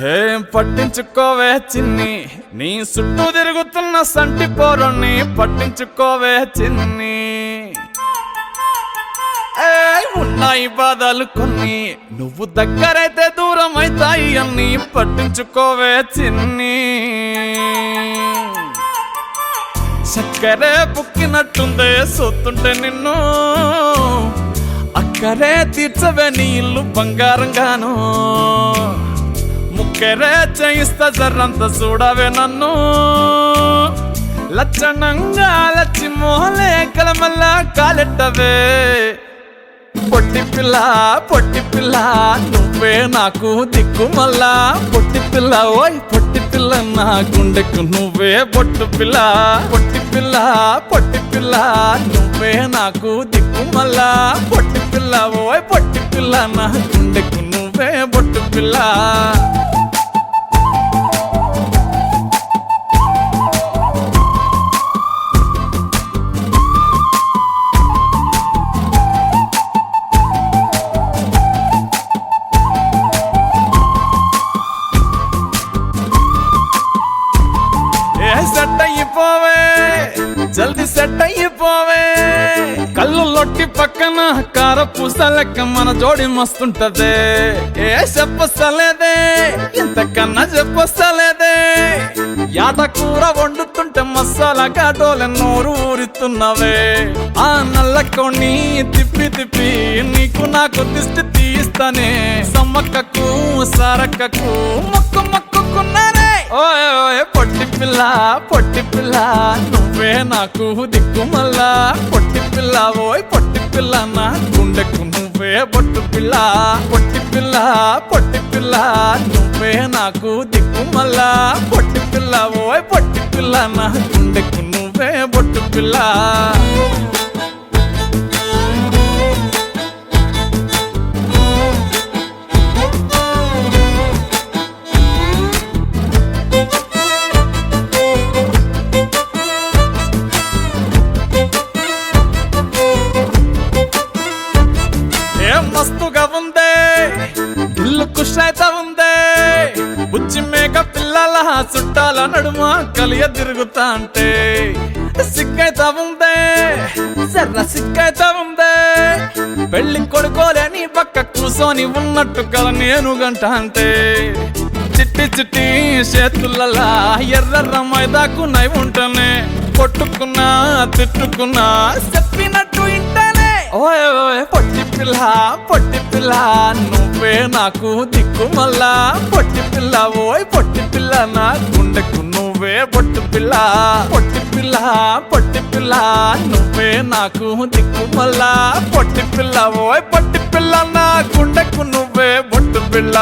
ఏం పట్టించుకోవే చిన్ని, నీ చుట్టూ తిరుగుతున్న సంటి పోరుని పట్టించుకోవే చిన్ని. ఉన్నాయి బాధలు కొన్ని, నువ్వు దగ్గరైతే దూరం అవుతాయి అన్ని పట్టించుకోవే చిన్ని. చక్కరే బుక్కినట్టుందే సొత్తుంటే నిన్ను, అక్కరే తీర్చవే నీ ఇల్లు బంగారంగాను. ముక్కరే చేయిస్తా జర్రంత చూడవే నన్ను, లచ్చణంగా లచ్చి మోహలే కలమల్ల కాలెట్టవే. పొట్టి పిల్ల పొట్టి పిల్ల నువ్వే నాకు దిక్కు మల్లా. పొట్టి పిల్ల ఓయ్ పొట్టి పిల్ల నా గుండెకు నువ్వే బొట్టు పిల్ల. పొట్టి పిల్ల పొట్టి పిల్ల నువ్వే నాకు దిక్కు మల్లా. పొట్టి పిల్ల ఓయ్ పొట్టి పిల్ల నా గుండెకు నువ్వే బొట్టు పిల్ల. సెట్ అయిపోవే జల్దీ సెట్ అయిపోవే. కళ్ళు లొట్టి పక్కన కార పూస లెక్క మన జోడి మస్తుంటదే. ఏ చెప్పలేదే ఇంతకన్నా చెప్పలేదే. యాట కూర వండుతుంటే మసాలా కాటోలే నోరు ఊరిస్తున్నవే. ఆ నల్లకోని తిప్పి తిప్పి నీకు నాకు దిష్టి తీస్తానే. సమ్మక్కకు సారక్కకు మొక్కు మొక్కుకున్నానే. ఓయ్ ఓయ్ పొట్టి పిల్ల పొట్టి పిల్ల నువ్వే నాకు దిక్కు మల్లా. పొట్టి పిల్ల ఓయ్ పొట్టి పిల్ల నా గుండెకు నువ్వే బొట్టు పిల్ల. పొట్టి పిల్ల పొట్టి పిల్ల నువ్వే నాకు దిక్కు మల్లా. పొట్టి పిల్ల ఓయ్ పొట్టి పిల్ల నా గుండెకు నువ్వే బొట్టు పిల్ల. మస్తుగా ఉందే ఇల్లు ఖుషైతా ఉందే. బుచ్చి మేక పిల్లల చుట్టాల నడుమ కలియ తిరుగుతా అంటే సిగ్గైతా ఉందే. సర్ర సిగ్గైతా ఉందే. పెళ్లి కొడుకోలేని పక్క కూసోని ఉన్నట్టు కల నేను గంట అంటే. చిట్టి చిట్టి చేతులలా ఎర్ర మైదాకు నై ఉంటనే. కొట్టుకున్నా తిట్టుకున్నా చెప్పినట్టు ఇంటనే. ఓయ్ ఓయ్ పొట్టి పిల్ల పొట్టి పిల్ల నువ్వే నాకు దిక్కు మల్లా. పొట్టి పిల్ల ఓయ్ పొట్టి పిల్ల నా గుండెకు నువ్వే బొట్టు పిల్ల. పొట్టి పిల్ల పొట్టి పిల్ల నువ్వే నాకు దిక్కు మల్లా. పొట్టి పిల్ల ఓయ్ పొట్టి పిల్ల నా గుండెకు నువ్వే బొట్టు పిల్ల.